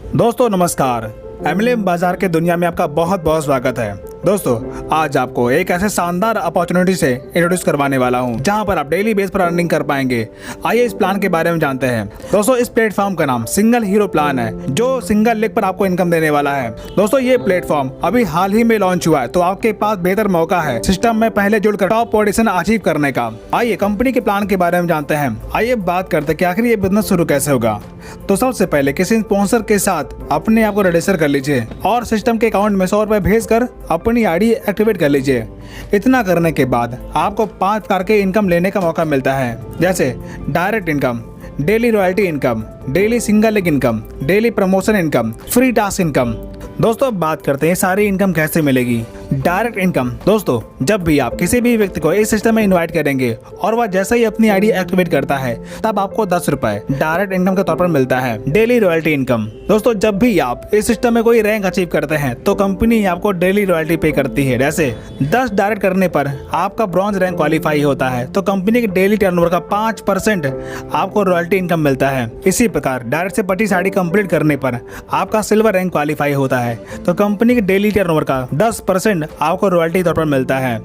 दोस्तों नमस्कार। एमएलएम बाजार के दुनिया में आपका बहुत बहुत स्वागत है। दोस्तों आज आपको एक ऐसे शानदार अपॉर्चुनिटी से इंट्रोड्यूस करवाने वाला हूं जहां पर आप डेली बेस पर अर्निंग कर पाएंगे। आइए इस प्लान के बारे में जानते हैं। दोस्तों इस प्लेटफॉर्म का नाम सिंगल हीरो प्लान है जो सिंगल लेग पर आपको इनकम देने वाला है। दोस्तों ये प्लेटफॉर्म अभी हाल ही में लॉन्च हुआ है, तो आपके पास बेहतर मौका है सिस्टम में पहले जुड़कर टॉप पोजीशन अचीव करने का। आइए कंपनी के प्लान के बारे में जानते हैं। आइए बात करते हैं कि आखिर ये बिजनेस शुरू कैसे होगा। तो सबसे पहले किसी स्पॉन्सर के साथ अपने आप को रजिस्टर कर लीजिए और सिस्टम के अकाउंट में 100 रुपए भेजकर अपनी आईडी एक्टिवेट कर लीजिए। इतना करने के बाद आपको 5 प्रकार के इनकम लेने का मौका मिलता है, जैसे direct income, daily royalty income, daily single leg income, daily promotion income, free task income. दोस्तों अब बात करते हैं सारी इनकम कैसे मिलेगी। डायरेक्ट इनकम, दोस्तों जब भी आप किसी भी व्यक्ति को इस सिस्टम में इनवाइट करेंगे और वह जैसे ही अपनी आईडी एक्टिवेट करता है तब आपको 10 रुपए डायरेक्ट इनकम के तौर पर मिलता है। डेली रॉयल्टी इनकम, दोस्तों जब भी आप इस सिस्टम में कोई रैंक अचीव करते हैं तो कंपनी आपको डेली रॉयल्टी पे करती है। जैसे 10 डायरेक्ट करने पर आपका ब्रॉन्ज रैंक क्वालिफाई होता है तो कंपनी के डेली टर्नओवर का 5% आपको रॉयल्टी इनकम मिलता है। इसी प्रकार डायरेक्ट से 25 आईडी कंप्लीट करने पर आपका सिल्वर रैंक क्वालिफाई होता है तो कंपनी के डेली टर्नओवर का 10% आपको रॉयल्टी तौर पर मिलता है।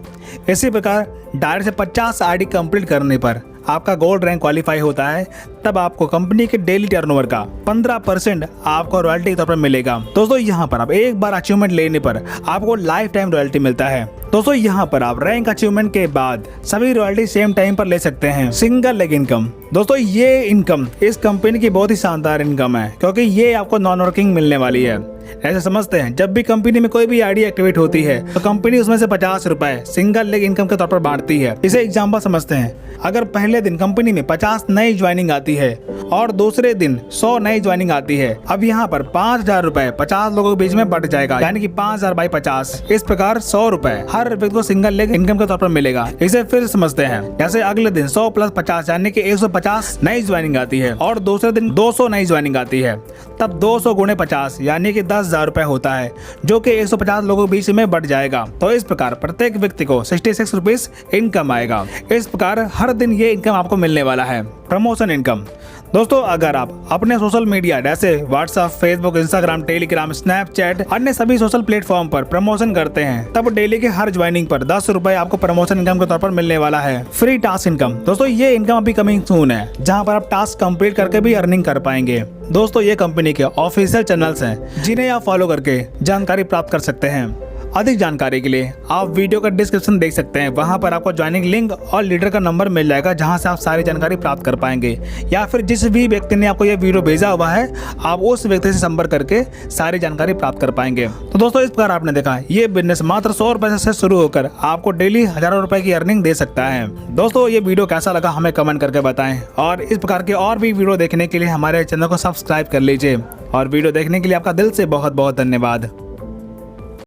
इसी प्रकार डायरेक्ट से 50 आईडी कंप्लीट करने पर आपका गोल्ड रैंक क्वालिफाई होता है, तब आपको कंपनी के डेली टर्नओवर का 15% आपको रॉयल्टी के तौर पर मिलेगा। दोस्तों यहाँ पर आप एक बार अचीवमेंट लेने पर आपको लाइफ टाइम रॉयल्टी मिलता है। दोस्तों यहाँ पर आप रैंक अचीवमेंट के बाद सभी रॉयल्टी सेम टाइम पर ले सकते हैं। सिंगल लेग इनकम, दोस्तों ये इनकम इस कंपनी की बहुत ही शानदार इनकम है क्योंकि ये आपको नॉन वर्किंग मिलने वाली है। ऐसे समझते हैं जब भी कंपनी में कोई भी आईडी एक्टिवेट होती है तो कंपनी उसमें से 50 रुपए सिंगल लेग इनकम के तौर पर बांटती है। इसे एग्जांपल समझते हैं, अगर पहले दिन कंपनी में 50 नई ज्वाइनिंग आती है और दूसरे दिन 100 नई ज्वाइनिंग आती है, अब यहाँ पर 5000 रुपए 50 लोगों के बीच में बट जाएगा, यानी कि 5000 बाई 50। इस प्रकार 100 रुपए हर व्यक्ति को सिंगल लेग इनकम के तौर पर मिलेगा। इसे फिर समझते हैं, जैसे अगले दिन 100 प्लस 50 यानी कि 150 नई ज्वाइनिंग आती है और दूसरे दिन 200 नई ज्वाइनिंग आती है, तब 200 गुणे 50 यानी कि 10,000 रुपए होता है जो कि 150 लोगों के बीच में बढ़ जाएगा। तो इस प्रकार प्रत्येक व्यक्ति को 66 रुपीज इनकम आएगा। इस प्रकार हर दिन ये इनकम आपको मिलने वाला है। प्रमोशन इनकम, दोस्तों अगर आप अपने सोशल मीडिया जैसे WhatsApp, Facebook, Instagram, Telegram, Snapchat अन्य सभी सोशल प्लेटफॉर्म पर प्रमोशन करते हैं तब डेली के हर ज्वाइनिंग पर 10 रुपए आपको प्रमोशन इनकम के तौर पर मिलने वाला है। फ्री टास्क इनकम, दोस्तों ये इनकम अभी कमिंग सून है जहां पर आप टास्क कंप्लीट करके भी अर्निंग कर पाएंगे। दोस्तों ये कंपनी के ऑफिशियल चैनल्स हैं जिन्हें आप फॉलो करके जानकारी प्राप्त कर सकते हैं। अधिक जानकारी के लिए आप वीडियो का डिस्क्रिप्शन देख सकते हैं, वहां पर आपको ज्वाइनिंग लिंक और लीडर का नंबर मिल जाएगा जहां से आप सारी जानकारी प्राप्त कर पाएंगे। या फिर जिस भी व्यक्ति ने आपको ये वीडियो भेजा हुआ है आप उस व्यक्ति से संपर्क करके सारी जानकारी प्राप्त कर पाएंगे। तो दोस्तों इस प्रकार आपने देखा ये बिजनेस मात्र 100 रुपए से शुरू होकर आपको डेली हजारों रुपए की अर्निंग दे सकता है। दोस्तों ये वीडियो कैसा लगा हमें कमेंट करके बताएं और इस प्रकार के और भी वीडियो देखने के लिए हमारे चैनल को सब्सक्राइब कर लीजिए। और वीडियो देखने के लिए आपका दिल से बहुत बहुत धन्यवाद।